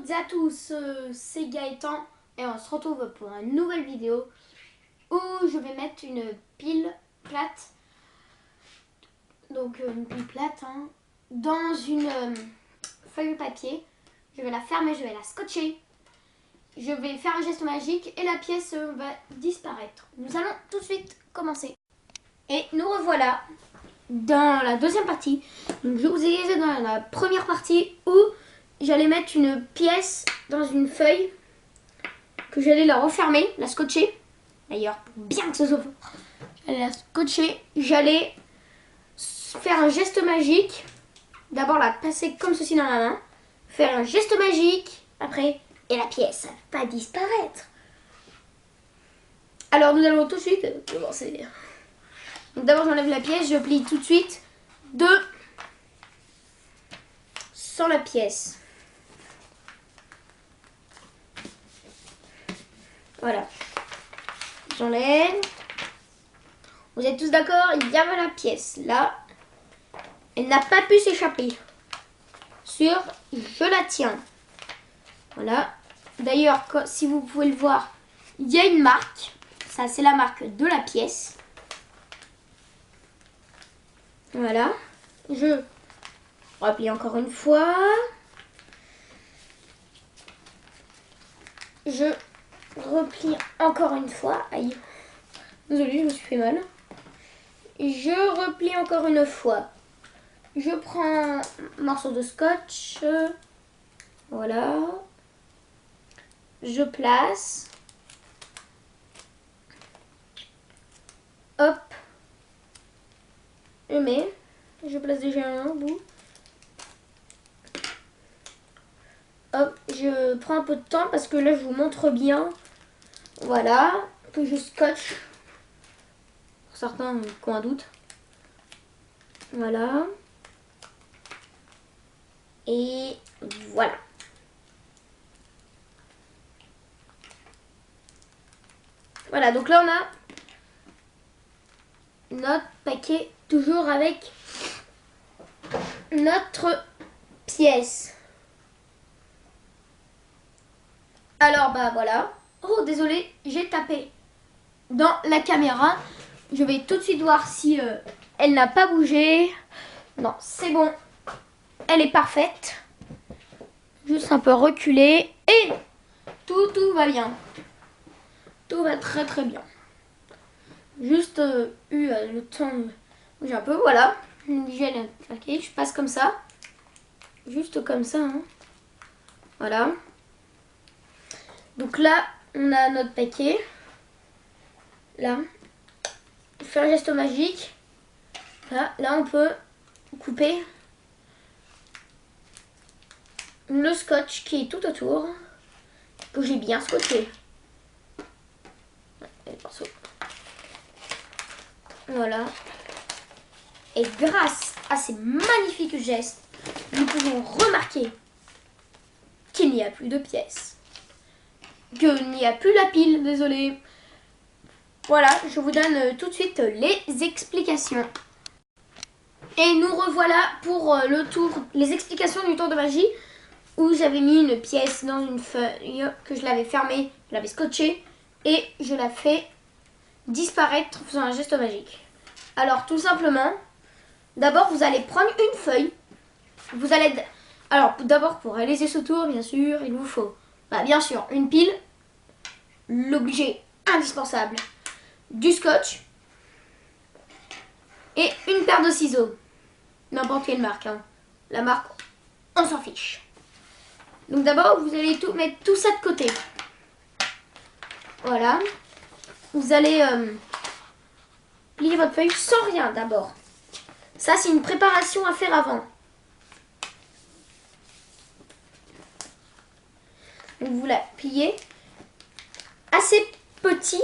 toutes et à tous, c'est Gaëtan et on se retrouve pour une nouvelle vidéo où je vais mettre une pile plate, donc une pile plate dans une feuille de papier. Je vais la fermer, je vais la scotcher, je vais faire un geste magique et la pièce va disparaître. Nous allons tout de suite commencer. Et nous revoilà dans la deuxième partie. Donc je vous ai dit dans la première partie où j'allais mettre une pièce dans une feuille, que j'allais la refermer, la scotcher. D'ailleurs, pour bien que ce soit fort, j'allais la scotcher. J'allais faire un geste magique. D'abord la passer comme ceci dans la main. Faire un geste magique. Après, et la pièce va pas disparaître. Alors nous allons tout de suite commencer. Donc d'abord j'enlève la pièce, je plie tout de suite sans la pièce. Voilà. J'enlève. Vous êtes tous d'accord? Il y avait la pièce. Là, elle n'a pas pu s'échapper. Sur, je la tiens. Voilà. D'ailleurs, si vous pouvez le voir, il y a une marque. Ça, c'est la marque de la pièce. Voilà. Je replie encore une fois. Je replie encore une fois. Aïe. Désolée, je me suis fait mal. Je replie encore une fois. Je prends un morceau de scotch. Voilà. Je place. Hop. Je mets. Je place déjà un au bout. Hop. Je prends un peu de temps parce que là, je vous montre bien. Voilà. Que je scotche. Pour certains qui ont un doute. Voilà. Et voilà. Voilà, donc là on a notre paquet toujours avec notre pièce. Alors bah voilà. Oh désolé, j'ai tapé dans la caméra. Je vais tout de suite voir si elle n'a pas bougé. Non, c'est bon. Elle est parfaite. Juste un peu reculée et tout va bien. Tout va très très bien. Juste eu le temps de bouger un peu. Voilà. Je passe comme ça. Juste comme ça. Voilà. Donc là, on a notre paquet. Là. On fait un geste magique. Là, on peut couper le scotch qui est tout autour. Que j'ai bien scotché. Voilà. Et grâce à ces magnifiques gestes, nous pouvons remarquer qu'il n'y a plus de pièces. Qu'il n'y a plus la pile, désolé. Voilà, je vous donne tout de suite les explications. Et nous revoilà pour le tour, les explications du tour de magie, où j'avais mis une pièce dans une feuille, que je l'avais fermée, je l'avais scotchée, et je la fais disparaître en faisant un geste magique. Alors tout simplement, d'abord vous allez prendre une feuille. Vous allez... Alors d'abord pour réaliser ce tour, bien sûr, il vous faut bien sûr une pile, l'obligé indispensable, du scotch et une paire de ciseaux. N'importe quelle marque. La marque, on s'en fiche. Donc d'abord vous allez mettre tout ça de côté. Voilà. Vous allez plier votre feuille sans rien d'abord. Ça c'est une préparation à faire avant. Donc vous la pliez assez petit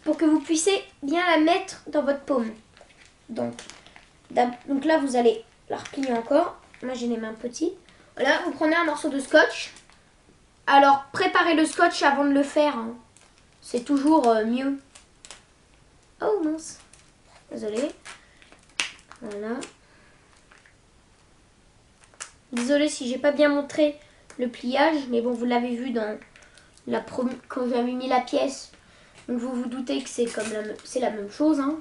pour que vous puissiez bien la mettre dans votre paume. Donc là vous allez la replier encore. Moi j'ai les mains petites. Voilà, vous prenez un morceau de scotch. Alors préparez le scotch avant de le faire. C'est toujours mieux. Oh mince. Désolée. Voilà. Désolée si j'ai pas bien montré le pliage, mais bon, vous l'avez vu dans quand j'avais mis la pièce. Donc vous vous doutez que c'est comme la même chose, hein.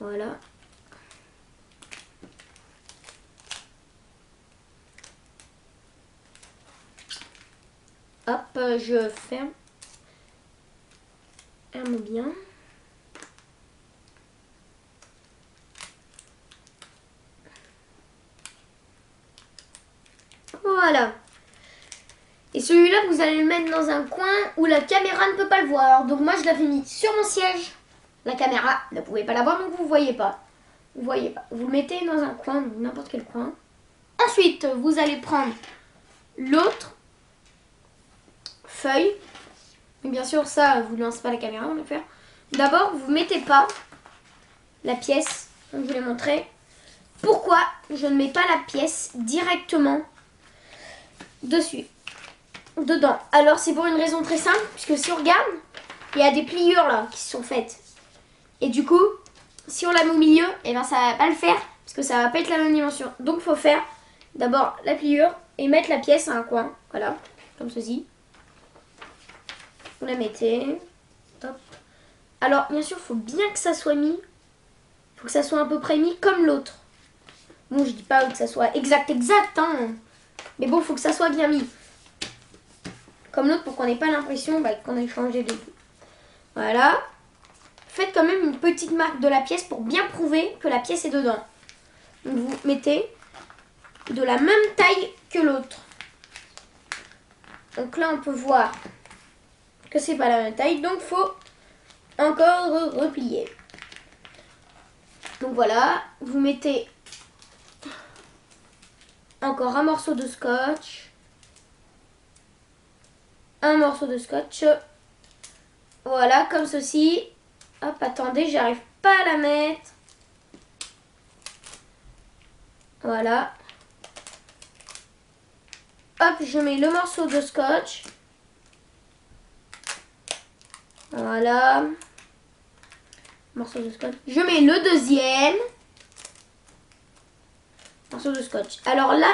Voilà. Hop, je ferme. Ferme bien. Voilà. Et celui-là, vous allez le mettre dans un coin où la caméra ne peut pas le voir. Donc moi, je l'avais mis sur mon siège. La caméra ne pouvait pas la voir, donc vous ne voyez pas. Vous voyez pas. Vous le mettez dans un coin, n'importe quel coin. Ensuite, vous allez prendre l'autre feuille. Mais bien sûr, ça, vous ne lancez pas la caméra, on va le faire. D'abord, vous ne mettez pas la pièce, comme je vous l'ai montré. Pourquoi je ne mets pas la pièce directement dedans? Alors, c'est pour une raison très simple, puisque si on regarde, il y a des pliures là qui se sont faites. Et du coup, si on la met au milieu, et ben ça va pas le faire, parce que ça va pas être la même dimension. Donc, il faut faire d'abord la pliure et mettre la pièce à un coin. Voilà, comme ceci. Vous la mettez. Hop. Alors, bien sûr, il faut bien que ça soit mis. Il faut que ça soit à peu près mis comme l'autre. Bon, je dis pas que ça soit exact, hein. Mais bon, il faut que ça soit bien mis. Comme l'autre, pour qu'on n'ait pas l'impression qu'on ait changé de tout. Voilà. Faites quand même une petite marque de la pièce pour bien prouver que la pièce est dedans. Donc, vous mettez de la même taille que l'autre. Donc là, on peut voir que c'est pas la même taille. Donc, il faut encore replier. Donc voilà, vous mettez encore un morceau de scotch. Un morceau de scotch. Voilà, comme ceci. Hop, attendez, j'arrive pas à la mettre. Voilà. Hop, je mets le morceau de scotch. Voilà. Morceau de scotch. Je mets le deuxième morceau de scotch. Alors là,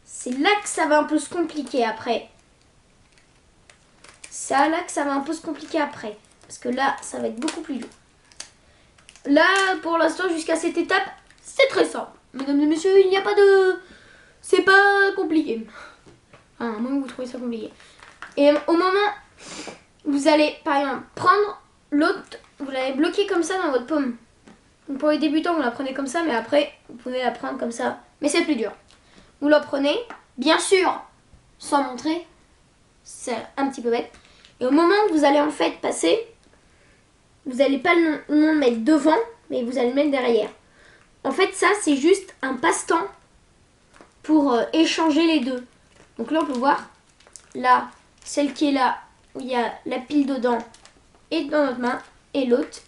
c'est là que ça va un peu se compliquer après. C'est là que ça va un peu se compliquer après. Parce que là, ça va être beaucoup plus dur. Là, pour l'instant, jusqu'à cette étape, c'est très simple. Mesdames et messieurs, il n'y a pas de... C'est pas compliqué. Enfin, à moins que vous trouvez ça compliqué. Et au moment, vous allez, par exemple, prendre l'autre, vous l'allez bloquer comme ça dans votre paume. Donc pour les débutants, vous la prenez comme ça, mais après, vous pouvez la prendre comme ça. Mais c'est plus dur. Vous la prenez, bien sûr, sans montrer. C'est un petit peu bête. Et au moment où vous allez en fait passer, vous n'allez pas le mettre devant, mais vous allez le mettre derrière. En fait, ça, c'est juste un passe-temps pour échanger les deux. Donc là, on peut voir, là, celle qui est là, où il y a la pile dedans, est dans notre main, et l'autre,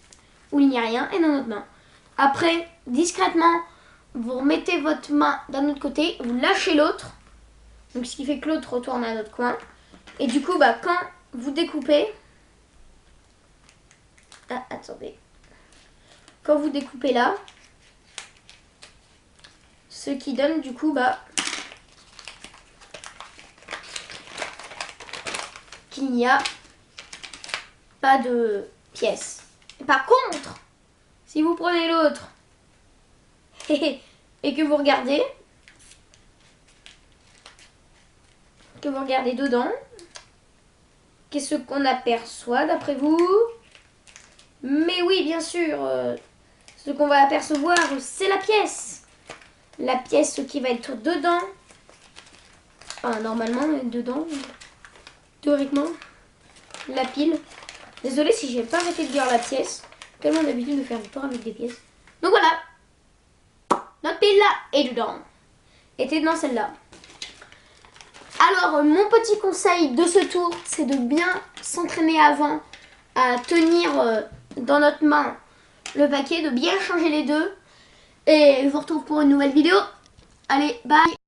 où il n'y a rien, est dans notre main. Après, discrètement, vous remettez votre main d'un autre côté, vous lâchez l'autre, donc ce qui fait que l'autre retourne à notre coin. Et du coup, quand vous découpez... Ah, attendez. Quand vous découpez là, ce qui donne du coup, qu'il n'y a pas de pièce. Par contre, si vous prenez l'autre et que vous regardez dedans, qu'est-ce qu'on aperçoit d'après vous? Mais oui, bien sûr, ce qu'on va apercevoir, c'est la pièce. La pièce qui va être dedans. Enfin, normalement, dedans, théoriquement, la pile. Désolée si j'ai pas arrêté de dire la pièce. Tellement d'habitude de faire du tour avec des pièces. Donc voilà, notre pile là est dedans. Était dans celle-là. Alors, mon petit conseil de ce tour, c'est de bien s'entraîner avant à tenir dans notre main le paquet, de bien changer les deux. Et je vous retrouve pour une nouvelle vidéo. Allez, bye!